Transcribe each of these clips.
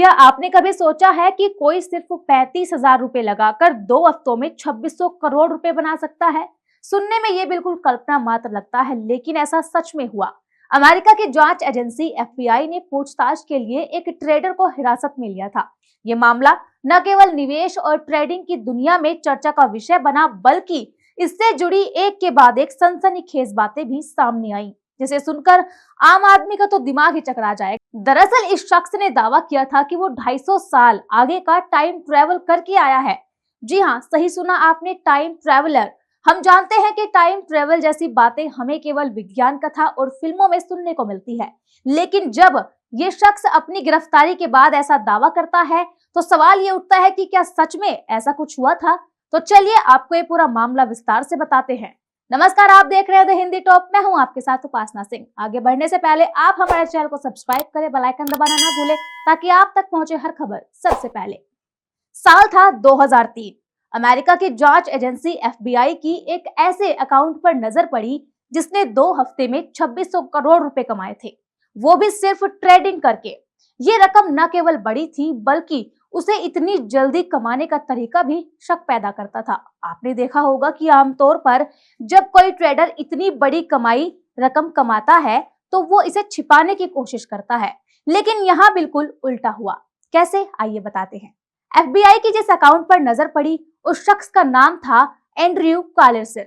क्या आपने कभी सोचा है कि कोई सिर्फ 35,000 रुपए लगाकर 2 हफ्तों में 2600 करोड़ रुपए बना सकता है? सुनने में ये बिल्कुल कल्पना मात्र लगता है, लेकिन ऐसा सच में हुआ। अमेरिका की जांच एजेंसी एफबीआई ने पूछताछ के लिए एक ट्रेडर को हिरासत में लिया था। ये मामला न केवल निवेश और ट्रेडिंग की दुनिया में चर्चा का विषय बना, बल्कि इससे जुड़ी एक के बाद एक सनसनीखेज बातें भी सामने आई, जिसे सुनकर आम आदमी का तो दिमाग ही चकरा जाए। दरअसल इस शख्स ने दावा किया था कि वो 250 साल आगे का टाइम ट्रेवल करके आया है। जी हाँ, सही सुना आपने, टाइम ट्रेवलर। हम जानते हैं कि टाइम ट्रेवल जैसी बातें हमें केवल विज्ञान कथा और फिल्मों में सुनने को मिलती है, लेकिन जब ये शख्स अपनी गिरफ्तारी के बाद ऐसा दावा करता है तो सवाल ये उठता है कि क्या सच में ऐसा कुछ हुआ था। तो चलिए आपको ये पूरा मामला विस्तार से बताते हैं। नमस्कार, आप देख रहे हैं द हिंदी टॉप। मैं हूं आपके साथ उपासना सिंह। आगे बढ़ने से पहले आप हमारे चैनल को सब्सक्राइब करें, बेल आइकन दबाना ना भूलें ताकि आप तक पहुंचे हर खबर सबसे पहले। साल था 2003। अमेरिका की जांच एजेंसी एफबीआई की एक ऐसे अकाउंट पर नजर पड़ी जिसने 2 हफ्ते में 2600 करोड़ रुपए कमाए थे, वो भी सिर्फ ट्रेडिंग करके। ये रकम न केवल बड़ी थी, बल्कि उसे इतनी जल्दी कमाने का तरीका भी शक पैदा करता था। आपने देखा होगा कि आमतौर पर जब कोई ट्रेडर इतनी बड़ी कमाई रकम कमाता है तो वो इसे छिपाने की कोशिश करता है, लेकिन यहाँ बिल्कुल उल्टा हुआ। कैसे, आइए बताते हैं। एफबीआई की जिस अकाउंट पर नजर पड़ी उस शख्स का नाम था एंड्रयू कार्लसन।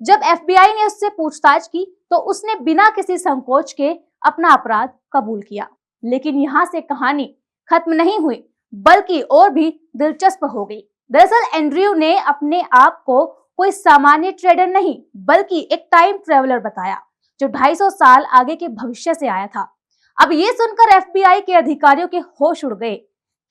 जब एफबीआई ने उससे पूछताछ की तो उसने बिना किसी संकोच के अपना अपराध कबूल किया। लेकिन यहाँ से कहानी खत्म नहीं हुई, बल्कि और भी दिलचस्प हो गई। दरअसल एंड्रयू ने अपने आप को कोई सामान्य ट्रेडर नहीं, बल्कि एक टाइम ट्रेवलर बताया जो 250 साल आगे के भविष्य से आया था। अब ये सुनकर एफबीआई के अधिकारियों के होश उड़ गए।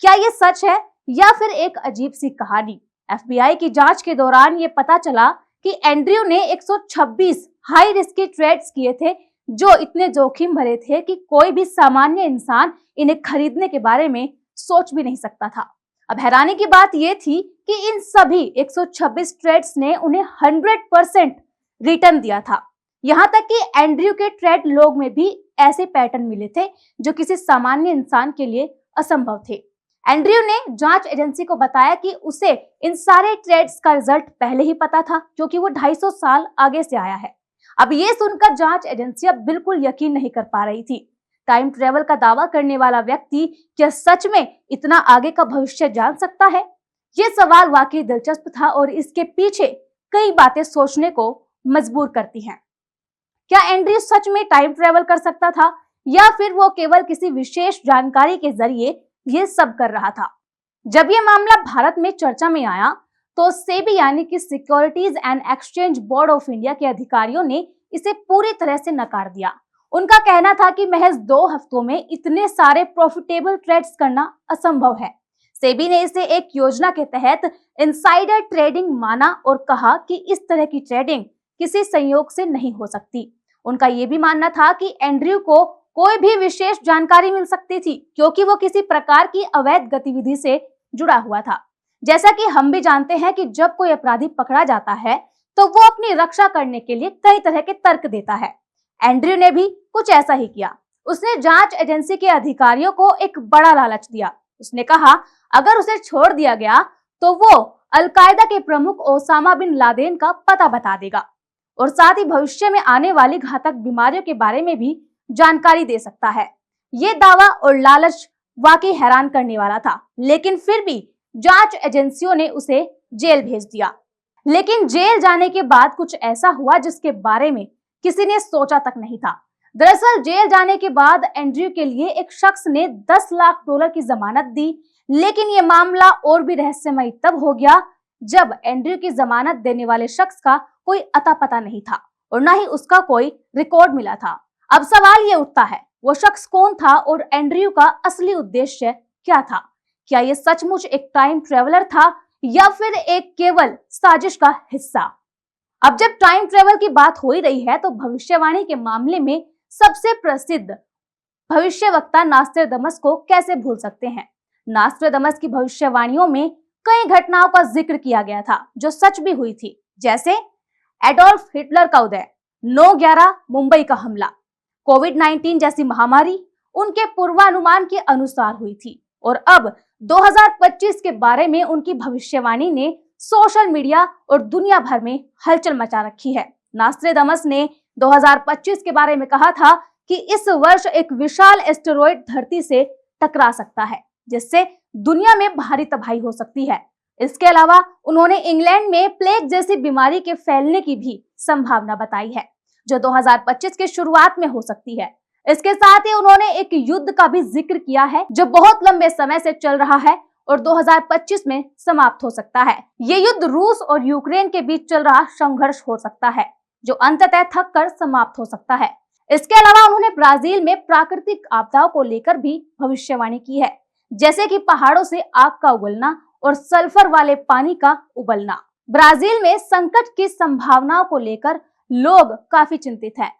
क्या ये सच है या फिर एक अजीब सी कहानी? एफबीआई की जांच के दौरान ये पता चला कि एंड्रयू ने 126 हाई रिस्की ट्रेड्स किए थे, जो इतने जोखिम भरे थे कि कोई भी सामान्य इंसान इन्हें खरीदने के बारे में सोच भी नहीं सकता था। अब हैरानी की बात यह थी कि इन सभी 126 ट्रेड्स ने उन्हें 100% रिटर्न दिया था। यहाँ तक कि एंड्रयू के ट्रेड लॉग में भी ऐसे पैटर्न मिले थे जो किसी सामान्य इंसान के लिए असंभव थे। एंड्रयू ने जांच एजेंसी को बताया कि उसे इन सारे ट्रेड्स का रिजल्ट पहले ही पता था, क्योंकि वो 250 साल आगे से आया है। अब ये सुनकर जांच एजेंसियां बिल्कुल यकीन नहीं कर पा रही थी। टाइम ट्रेवल का दावा करने वाला व्यक्ति क्या सच में इतना आगे का भविष्य जान सकता है? ये सवाल वाकई दिलचस्प था और इसके पीछे कई बातें सोचने को मजबूर करती हैं। क्या एंड्रयू सच में टाइम ट्रेवल कर सकता था या फिर वो केवल किसी विशेष जानकारी के जरिए ये सब कर रहा था? जब ये मामला भारत में चर्चा में आया तो सेबी यानी कि securities and exchange board of India के अधिकारियों ने इसे पूरी तरह से नकार दिया। उनका कहना था कि महज 2 हफ्तों में इतने सारे प्रॉफिटेबल ट्रेड्स करना असंभव है। सेबी ने इसे एक योजना के तहत इनसाइडर ट्रेडिंग माना और कहा कि इस तरह की ट्रेडिंग किसी संयोग से नहीं हो सकती। उनका यह भी मानना था कि एंड्रयू को कोई भी विशेष जानकारी मिल सकती थी, क्योंकि वो किसी प्रकार की अवैध गतिविधि से जुड़ा हुआ था। जैसा कि हम भी जानते हैं कि जब कोई अपराधी पकड़ा जाता है तो वो अपनी रक्षा करने के लिए कई तरह के तर्क देता है। एंड्रयू ने भी कुछ ऐसा ही किया। उसने जांच एजेंसी के अधिकारियों को एक बड़ा लालच दिया। उसने कहा अगर उसे छोड़ दिया गया तो वो अलकायदा के प्रमुख ओसामा बिन लादेन का पता बता देगा और साथ ही भविष्य में आने वाली घातक बीमारियों के बारे में भी जानकारी दे सकता है। ये दावा और लालच वाकई हैरान करने वाला था, लेकिन फिर भी जांच एजेंसियों ने उसे जेल भेज दिया। लेकिन जेल जाने के बाद कुछ ऐसा हुआ जिसके बारे में किसी ने सोचा तक नहीं था। दरअसल जेल जाने के बाद एंड्रयू के लिए एक शख्स ने 10 लाख डॉलर की जमानत दी, लेकिन ये मामला और भी रहस्यमय तब हो गया जब एंड्रयू की जमानत देने वाले शख्स का कोई अता पता नहीं था और न ही उसका कोई रिकॉर्ड मिला था। अब सवाल ये उठता है, वो शख्स कौन था और एंड्रयू का असली उद्देश्य क्या था? क्या ये सचमुच एक टाइम ट्रेवलर था या फिर एक केवल साजिश का हिस्सा? अब जब टाइम ट्रेवल की बात हो ही रही है तो भविष्यवाणी के मामले में सबसे प्रसिद्ध भविष्यवक्ता नास्ट्राडामस को कैसे भूल सकते हैं। नास्ट्राडामस की भविष्यवाणियों में कई घटनाओं का जिक्र किया गया था जो सच भी हुई थी, जैसे एडोल्फ हिटलर का उदय, 9/11 मुंबई का हमला, कोविड-19 जैसी महामारी उनके पूर्वानुमान के अनुसार हुई थी। और अब 2025 के बारे में उनकी भविष्यवाणी ने सोशल मीडिया और दुनिया भर में हलचल मचा रखी है। नास्ट्रेदामस ने 2025 के बारे में कहा था कि इस वर्ष एक विशाल एस्टेरॉयड धरती से टकरा सकता है, जिससे दुनिया में भारी तबाही हो सकती है। इसके अलावा उन्होंने इंग्लैंड में प्लेग जैसी बीमारी के फैलने की भी संभावना बताई है, जो 2025 के शुरुआत में हो सकती है। इसके साथ ही उन्होंने एक युद्ध का भी जिक्र किया है, जो बहुत लंबे समय से चल रहा है और 2025 में समाप्त हो सकता है। ये युद्ध रूस और यूक्रेन के बीच चल रहा संघर्ष हो सकता है, जो अंततः थक कर समाप्त हो सकता है। इसके अलावा उन्होंने ब्राजील में प्राकृतिक आपदाओं को लेकर भी भविष्यवाणी की है, जैसे कि पहाड़ों से आग का उगलना और सल्फर वाले पानी का उबलना। ब्राजील में संकट की संभावनाओं को लेकर लोग काफी चिंतित हैं।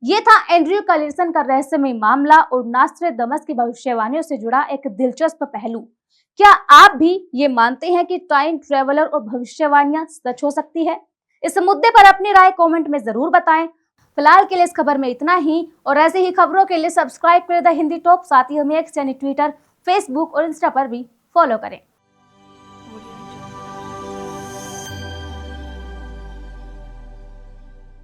ये था एंड्रयू कलिसन का रहस्यमय मामला और नास्ट्रेदामस की भविष्यवाणियों से जुड़ा एक दिलचस्प पहलू। क्या आप भी ये मानते हैं कि टाइम ट्रेवलर और भविष्यवाणियां सच हो सकती है? इस मुद्दे पर अपनी राय कमेंट में जरूर बताएं। फिलहाल के लिए इस खबर में इतना ही, और ऐसे ही खबरों के लिए सब्सक्राइब करें द हिंदी टॉप। साथ ही हमें एक्स यानी ट्विटर, फेसबुक और इंस्टा पर भी फॉलो करें।